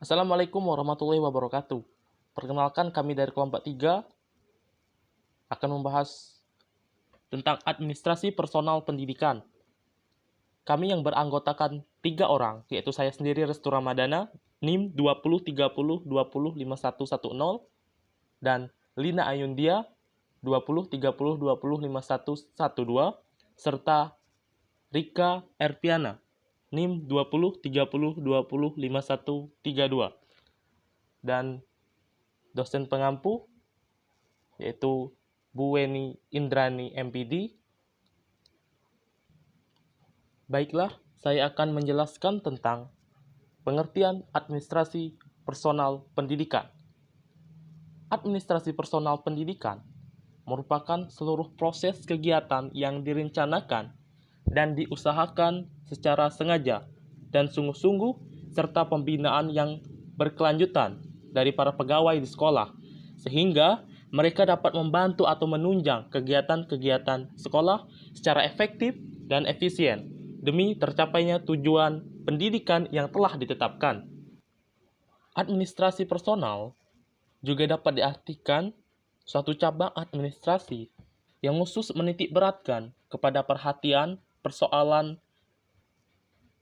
Assalamualaikum warahmatullahi wabarakatuh. Perkenalkan kami dari kelompok 3 akan membahas tentang administrasi personal pendidikan. Kami yang beranggotakan 3 orang, yaitu saya sendiri Restu Ramadana, NIM 203020505110, dan Lina Ayundia 2030205112, serta Rika Erpiana NIM 2030205132, dan dosen pengampu yaitu Bu Weni Indrani MPD. Baiklah, saya akan menjelaskan tentang pengertian administrasi personal pendidikan. Administrasi personal pendidikan merupakan seluruh proses kegiatan yang direncanakan dan diusahakan secara sengaja dan sungguh-sungguh serta pembinaan yang berkelanjutan dari para pegawai di sekolah, sehingga mereka dapat membantu atau menunjang kegiatan-kegiatan sekolah secara efektif dan efisien demi tercapainya tujuan pendidikan yang telah ditetapkan. Administrasi personal juga dapat diartikan suatu cabang administrasi yang khusus menitik beratkan kepada perhatian persoalan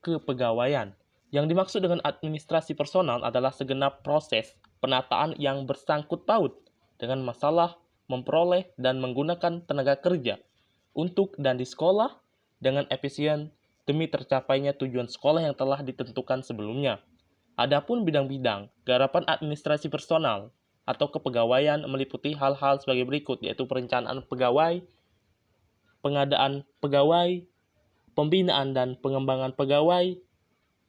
kepegawaian. Yang dimaksud dengan administrasi personal adalah segenap proses penataan yang bersangkut paut dengan masalah memperoleh dan menggunakan tenaga kerja untuk dan di sekolah dengan efisien demi tercapainya tujuan sekolah yang telah ditentukan sebelumnya. Adapun bidang-bidang garapan administrasi personal atau kepegawaian meliputi hal-hal sebagai berikut, yaitu perencanaan pegawai, pengadaan pegawai, pembinaan dan pengembangan pegawai,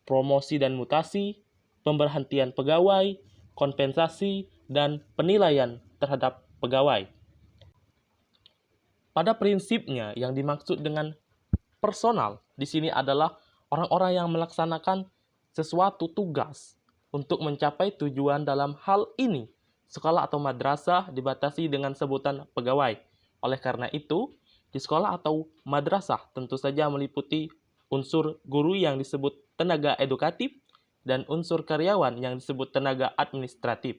promosi dan mutasi, pemberhentian pegawai, kompensasi, dan penilaian terhadap pegawai. Pada prinsipnya, yang dimaksud dengan personal di sini adalah orang-orang yang melaksanakan sesuatu tugas untuk mencapai tujuan. Dalam hal ini, sekolah atau madrasah dibatasi dengan sebutan pegawai. Oleh karena itu, di sekolah atau madrasah tentu saja meliputi unsur guru yang disebut tenaga edukatif dan unsur karyawan yang disebut tenaga administratif.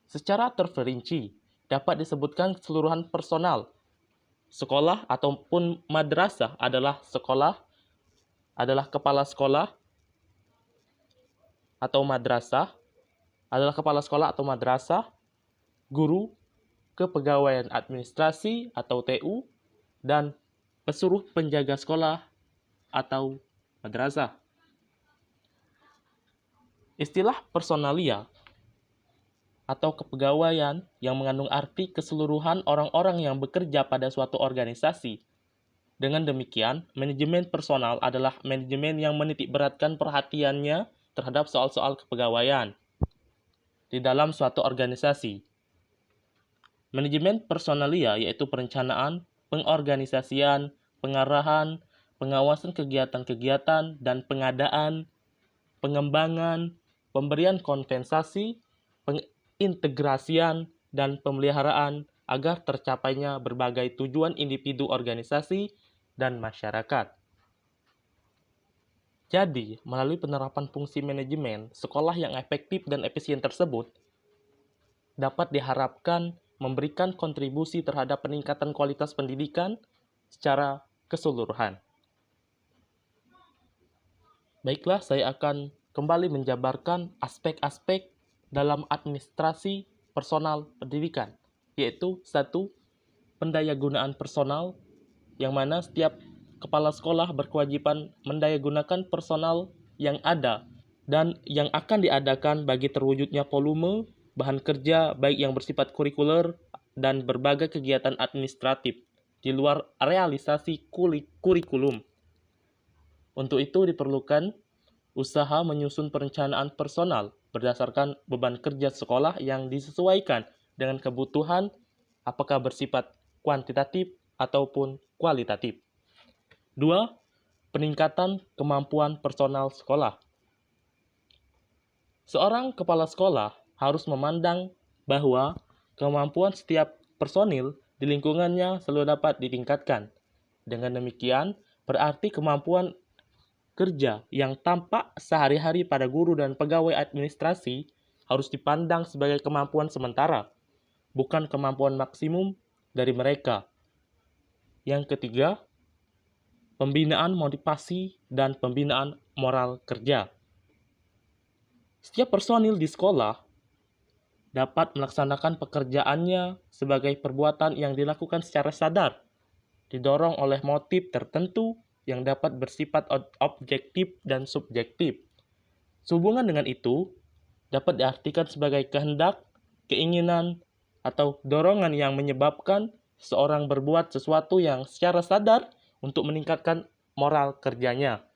Secara terperinci, dapat disebutkan keseluruhan personal sekolah ataupun madrasah adalah kepala sekolah atau madrasah, guru, kepegawaian administrasi atau TU, dan pesuruh penjaga sekolah atau madrasah. Istilah personalia atau kepegawaian yang mengandung arti keseluruhan orang-orang yang bekerja pada suatu organisasi. Dengan demikian, manajemen personal adalah manajemen yang menitik beratkan perhatiannya terhadap soal-soal kepegawaian di dalam suatu organisasi. Manajemen personalia yaitu perencanaan, pengorganisasian, pengarahan, pengawasan kegiatan-kegiatan, dan pengadaan, pengembangan, pemberian kompensasi, pengintegrasian, dan pemeliharaan agar tercapainya berbagai tujuan individu, organisasi, dan masyarakat. Jadi, melalui penerapan fungsi manajemen, sekolah yang efektif dan efisien tersebut dapat diharapkan memberikan kontribusi terhadap peningkatan kualitas pendidikan secara keseluruhan. Baiklah, saya akan kembali menjabarkan aspek-aspek dalam administrasi personal pendidikan, yaitu 1. Pendayagunaan personal, yang mana setiap kepala sekolah berkewajiban mendayagunakan personal yang ada dan yang akan diadakan bagi terwujudnya volume bahan kerja baik yang bersifat kurikuler dan berbagai kegiatan administratif di luar realisasi kurikulum. Untuk itu diperlukan usaha menyusun perencanaan personal berdasarkan beban kerja sekolah yang disesuaikan dengan kebutuhan, apakah bersifat kuantitatif ataupun kualitatif. 2. Peningkatan kemampuan personal sekolah. Seorang kepala sekolah harus memandang bahwa kemampuan setiap personil di lingkungannya selalu dapat ditingkatkan. Dengan demikian, berarti kemampuan kerja yang tampak sehari-hari pada guru dan pegawai administrasi harus dipandang sebagai kemampuan sementara, bukan kemampuan maksimum dari mereka. Yang ketiga, pembinaan motivasi dan pembinaan moral kerja. Setiap personil di sekolah dapat melaksanakan pekerjaannya sebagai perbuatan yang dilakukan secara sadar, didorong oleh motif tertentu yang dapat bersifat objektif dan subjektif. Sehubungan dengan itu, dapat diartikan sebagai kehendak, keinginan, atau dorongan yang menyebabkan seorang berbuat sesuatu yang secara sadar untuk meningkatkan moral kerjanya.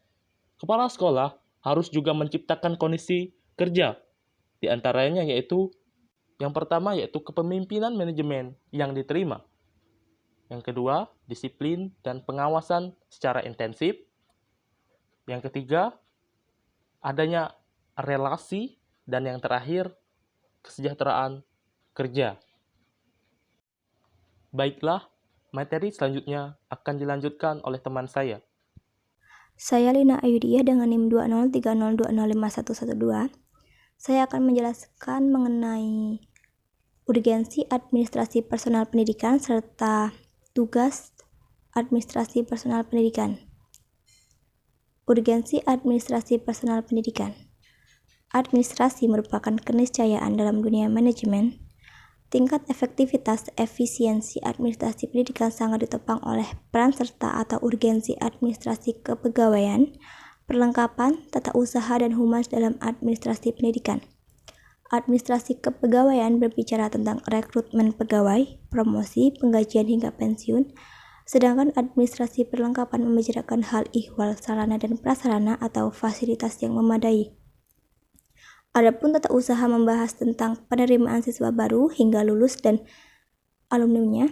Kepala sekolah harus juga menciptakan kondisi kerja, di antaranya yaitu yang pertama yaitu kepemimpinan manajemen yang diterima. Yang kedua, disiplin dan pengawasan secara intensif. Yang ketiga, adanya relasi. Dan yang terakhir, kesejahteraan kerja. Baiklah, materi selanjutnya akan dilanjutkan oleh teman saya. Saya Lina Ayudia dengan NIM 20302051112. Saya akan menjelaskan mengenai urgensi administrasi personal pendidikan serta tugas administrasi personal pendidikan. Urgensi administrasi personal pendidikan. Administrasi merupakan keniscayaan dalam dunia manajemen. Tingkat efektivitas efisiensi administrasi pendidikan sangat ditopang oleh peran serta atau urgensi administrasi kepegawaian, perlengkapan, tata usaha, dan humas dalam administrasi pendidikan. Administrasi kepegawaian berbicara tentang rekrutmen pegawai, promosi, penggajian hingga pensiun, sedangkan administrasi perlengkapan membicarakan hal ihwal sarana dan prasarana atau fasilitas yang memadai. Adapun tata usaha membahas tentang penerimaan siswa baru hingga lulus dan alumninya.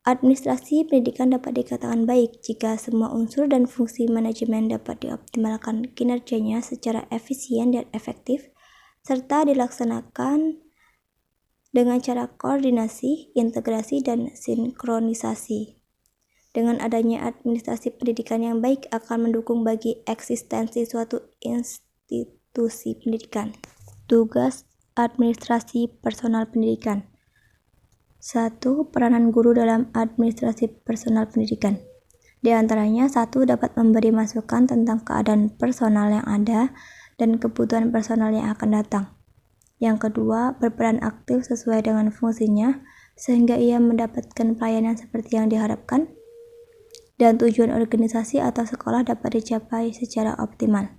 Administrasi pendidikan dapat dikatakan baik jika semua unsur dan fungsi manajemen dapat dioptimalkan kinerjanya secara efisien dan efektif, serta dilaksanakan dengan cara koordinasi, integrasi, dan sinkronisasi. Dengan adanya administrasi pendidikan yang baik akan mendukung bagi eksistensi suatu institusi pendidikan. Tugas administrasi personal pendidikan. 1. Peranan guru dalam administrasi personal pendidikan. Di antaranya, 1. Dapat memberi masukan tentang keadaan personal yang ada dan kebutuhan personal yang akan datang. Yang kedua, berperan aktif sesuai dengan fungsinya sehingga ia mendapatkan pelayanan seperti yang diharapkan dan tujuan organisasi atau sekolah dapat dicapai secara optimal.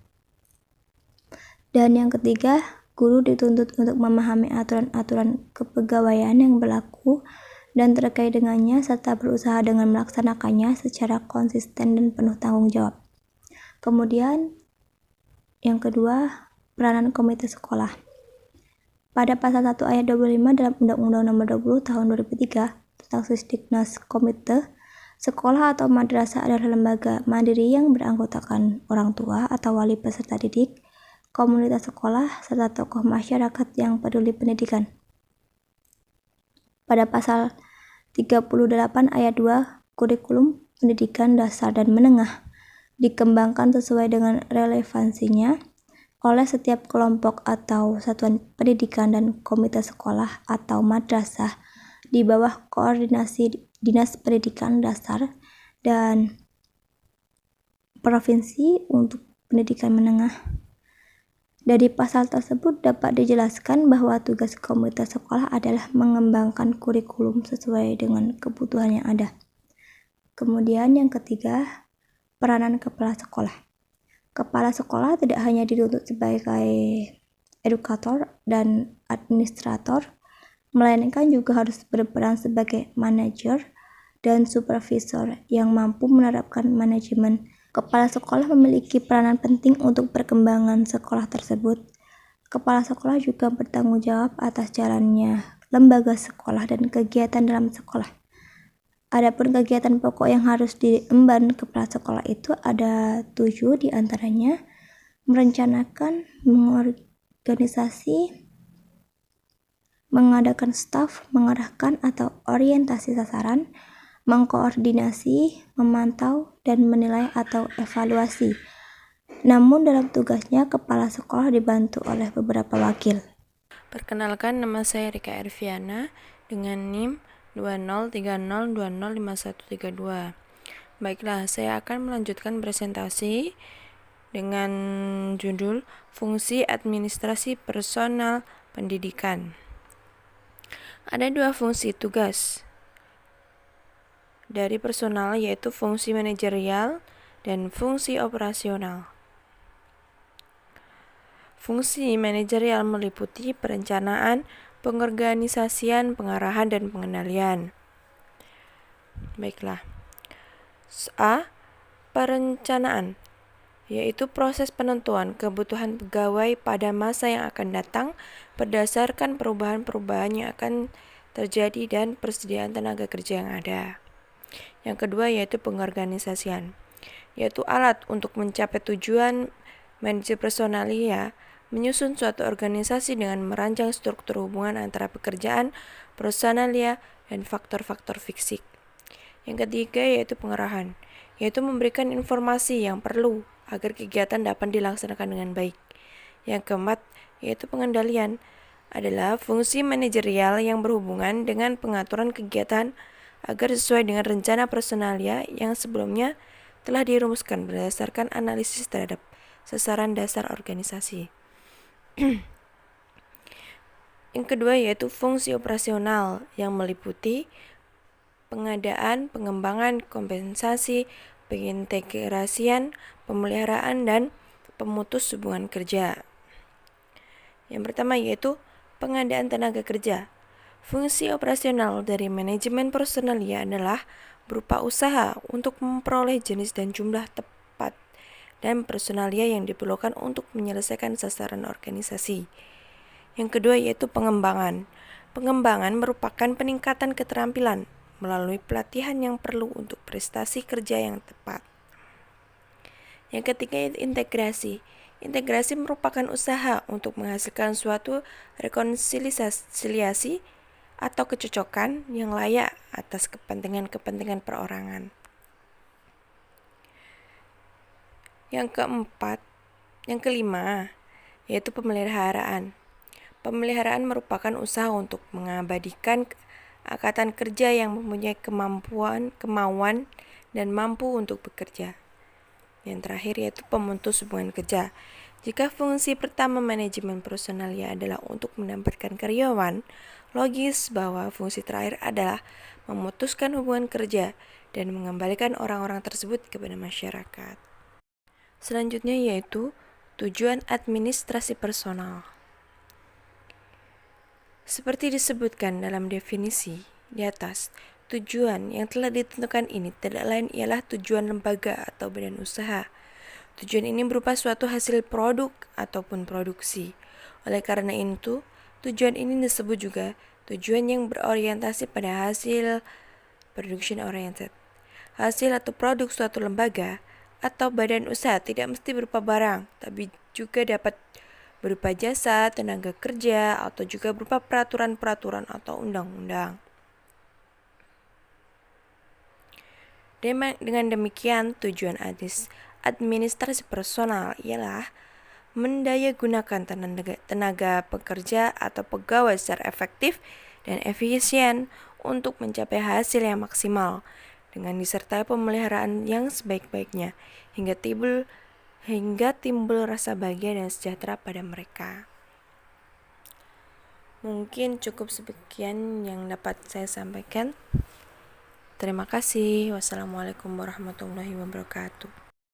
Dan yang ketiga, guru dituntut untuk memahami aturan-aturan kepegawaian yang berlaku dan terkait dengannya serta berusaha dengan melaksanakannya secara konsisten dan penuh tanggung jawab. Kemudian, yang kedua, peranan komite sekolah. Pada pasal 1 ayat 25 dalam Undang-Undang Nomor 20 Tahun 2003 tentang Sisdiknas, komite sekolah atau madrasah adalah lembaga mandiri yang beranggotakan orang tua atau wali peserta didik, komunitas sekolah, serta tokoh masyarakat yang peduli pendidikan. Pada pasal 38 ayat 2, kurikulum pendidikan dasar dan menengah dikembangkan sesuai dengan relevansinya oleh setiap kelompok atau satuan pendidikan dan komite sekolah atau madrasah di bawah koordinasi Dinas Pendidikan Dasar dan Provinsi untuk Pendidikan Menengah. Dari pasal tersebut dapat dijelaskan bahwa tugas komite sekolah adalah mengembangkan kurikulum sesuai dengan kebutuhan yang ada. Kemudian yang ketiga, peranan kepala sekolah. Kepala sekolah tidak hanya dituntut sebagai edukator dan administrator, melainkan juga harus berperan sebagai manajer dan supervisor yang mampu menerapkan manajemen. Kepala sekolah memiliki peranan penting untuk perkembangan sekolah tersebut. Kepala sekolah juga bertanggung jawab atas jalannya lembaga sekolah dan kegiatan dalam sekolah. Adapun kegiatan pokok yang harus diemban kepala sekolah itu ada 7 diantaranya: merencanakan, mengorganisasi, mengadakan staf, mengarahkan atau orientasi sasaran, mengkoordinasi, memantau, dan menilai atau evaluasi. Namun dalam tugasnya, kepala sekolah dibantu oleh beberapa wakil. Perkenalkan, nama saya Rika Erviana dengan NIM 2030205132. Baiklah, saya akan melanjutkan presentasi dengan judul Fungsi Administrasi Personal Pendidikan. Ada dua fungsi tugas dari personal, yaitu fungsi manajerial dan fungsi operasional. Fungsi manajerial meliputi perencanaan, pengorganisasian, pengarahan, dan pengendalian. Baiklah. A. Perencanaan, yaitu proses penentuan kebutuhan pegawai pada masa yang akan datang berdasarkan perubahan-perubahan yang akan terjadi dan persediaan tenaga kerja yang ada. Yang kedua yaitu pengorganisasian, yaitu alat untuk mencapai tujuan manajer personalia, menyusun suatu organisasi dengan merancang struktur hubungan antara pekerjaan, personalia, dan faktor-faktor fisik. Yang ketiga yaitu pengarahan, yaitu memberikan informasi yang perlu agar kegiatan dapat dilaksanakan dengan baik. Yang keempat yaitu pengendalian, adalah fungsi manajerial yang berhubungan dengan pengaturan kegiatan agar sesuai dengan rencana personalia yang sebelumnya telah dirumuskan berdasarkan analisis terhadap sasaran dasar organisasi. Yang kedua yaitu fungsi operasional yang meliputi pengadaan, pengembangan, kompensasi, pengintegrasian, pemeliharaan, dan pemutus hubungan kerja. Yang pertama yaitu pengadaan tenaga kerja. Fungsi operasional dari manajemen personalia adalah berupa usaha untuk memperoleh jenis dan jumlah tepat dan personalia yang diperlukan untuk menyelesaikan sasaran organisasi. Yang kedua yaitu pengembangan. Pengembangan merupakan peningkatan keterampilan melalui pelatihan yang perlu untuk prestasi kerja yang tepat. Yang ketiga yaitu integrasi. Integrasi merupakan usaha untuk menghasilkan suatu rekonsiliasi atau kecocokan yang layak atas kepentingan-kepentingan perorangan. Yang kelima, yaitu pemeliharaan. Pemeliharaan merupakan usaha untuk mengabadikan angkatan kerja yang mempunyai kemauan, dan mampu untuk bekerja. Yang terakhir yaitu pemutus hubungan kerja. Jika fungsi pertama manajemen personalia adalah untuk mendapatkan karyawan, logis bahwa fungsi terakhir adalah memutuskan hubungan kerja dan mengembalikan orang-orang tersebut kepada masyarakat. Selanjutnya yaitu tujuan administrasi personal. Seperti disebutkan dalam definisi di atas, tujuan yang telah ditentukan ini tidak lain ialah tujuan lembaga atau badan usaha. Tujuan ini berupa suatu hasil produk ataupun produksi. Oleh karena itu, tujuan ini disebut juga tujuan yang berorientasi pada hasil production oriented. Hasil atau produk suatu lembaga atau badan usaha tidak mesti berupa barang, tapi juga dapat berupa jasa, tenaga kerja, atau juga berupa peraturan-peraturan atau undang-undang. Dengan demikian, tujuan administrasi personal ialah mendayagunakan tenaga pekerja atau pegawai secara efektif dan efisien untuk mencapai hasil yang maksimal dengan disertai pemeliharaan yang sebaik-baiknya hingga timbul rasa bahagia dan sejahtera pada mereka. Mungkin cukup sekian yang dapat saya sampaikan. Terima kasih. Wassalamualaikum warahmatullahi wabarakatuh.